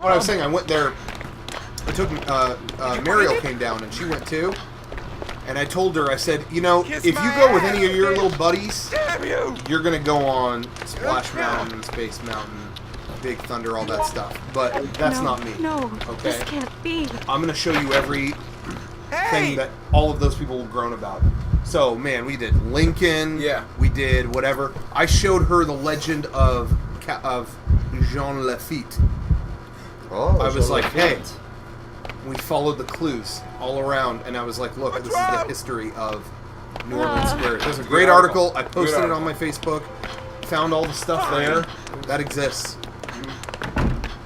What I was saying, I went there. I took Mariel came down and she went too. And I told her, I said, you know, if you go with any of your little buddies, you're gonna go on Splash Mountain, Space Mountain, Big Thunder, all that stuff. But that's not me. No, okay? this can't be. I'm gonna show you every thing that all of those people have grown about. So, man, we did Lincoln. Yeah. We did whatever. I showed her the legend of Jean Lafitte. Oh, I was like, hey, we followed the clues all around, and I was like, look, this is the history of New Orleans Square. There's a great article. I posted it on my Facebook. Found all the stuff there. That exists.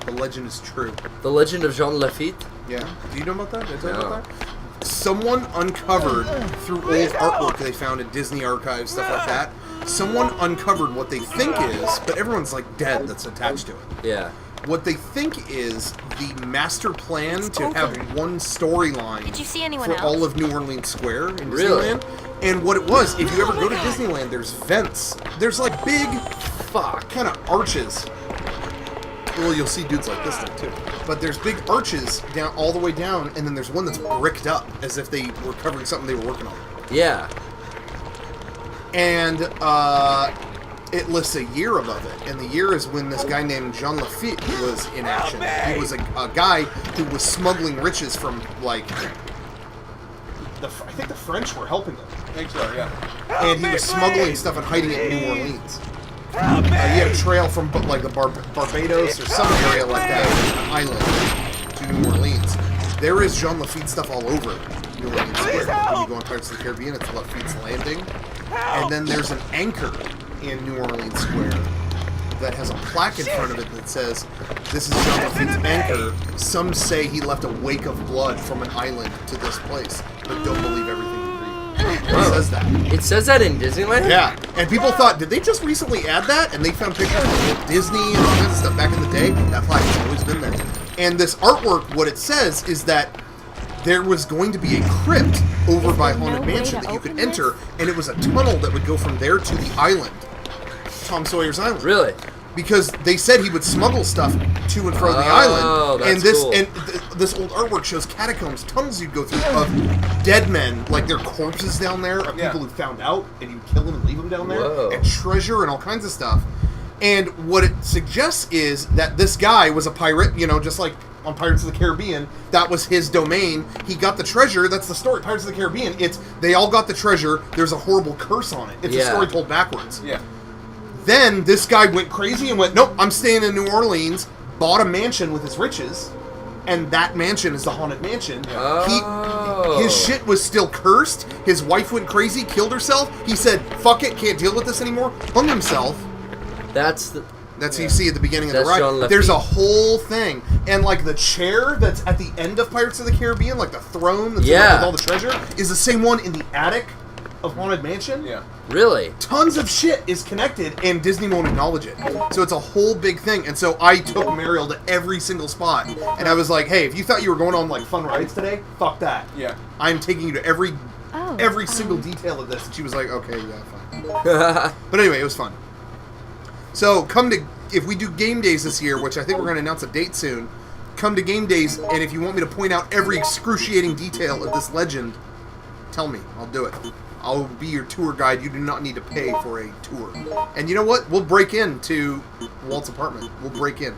The legend is true. The legend of Jean Lafitte? Yeah. Do you know about that? Did I tell you about that? Someone uncovered, through old artwork they found in Disney archives, stuff like that, someone uncovered what they think is, but everyone's like dead that's attached to it. Yeah. What they think is the master plan to have one storyline for all of New Orleans Square in Disneyland. And what it was, if you ever go to Disneyland, there's vents. There's like big, kind of arches. Well, you'll see dudes like this thing too. But there's big arches down all the way down, and then there's one that's bricked up as if they were covering something they were working on. Yeah. And it lists a year above it, and the year is when this guy named Jean Lafitte was in action. He was a guy who was smuggling riches from, like, I think the French were helping him. I think so, yeah. And he was smuggling stuff and hiding it in New Orleans. He had a trail from, like, the Barbados or some area like that, an island, to New Orleans. There is Jean Lafitte stuff all over New Orleans Square. When you go on Pirates of the Caribbean, it's Lafitte's Landing. And then there's an anchor in New Orleans Square that has a plaque in front of it that says, this is Jean Lafitte's anchor. Some say he left a wake of blood from an island to this place, but don't believe everything you read. It says that. It says that in Disneyland? Yeah, and people thought, did they just recently add that? And they found pictures of Disney and all kinds of stuff back in the day. That plaque has always been there. And this artwork, what it says is that there was going to be a crypt over by Haunted Mansion that you could enter, and it was a tunnel that would go from there to the island, Tom Sawyer's Island. Really? Because they said he would smuggle stuff to and from the island, that's and this cool. this old artwork shows catacombs, tunnels you'd go through of dead men, like their corpses down there of people who found out, and you'd kill them and leave them down there, and treasure and all kinds of stuff. And what it suggests is that this guy was a pirate, you know, just like on Pirates of the Caribbean, that was his domain. He got the treasure. That's the story. Pirates of the Caribbean. It's they all got the treasure. There's a horrible curse on it. It's a story told backwards. Yeah. Then this guy went crazy and went, nope, I'm staying in New Orleans. Bought a mansion with his riches, and that mansion is the Haunted Mansion. His shit was still cursed. His wife went crazy, killed herself. He said, "Fuck it, can't deal with this anymore." Hung himself. That's what you see at the beginning of the ride. Jean Lafitte. There's a whole thing. And, like, the chair that's at the end of Pirates of the Caribbean, like the throne that's with all the treasure, is the same one in the attic of Haunted Mansion. Yeah. Really? Tons of shit is connected, and Disney won't acknowledge it. So it's a whole big thing. And so I took Mariel to every single spot. And I was like, hey, if you thought you were going on, like, fun rides today, fuck that. Yeah. I'm taking you to every single detail of this. And she was like, okay, yeah, fine. But anyway, it was fun. So if we do game days this year, which I think we're going to announce a date soon, come to game days, and if you want me to point out every excruciating detail of this legend, tell me. I'll do it. I'll be your tour guide. You do not need to pay for a tour. And you know what? We'll break into Walt's apartment. We'll break in.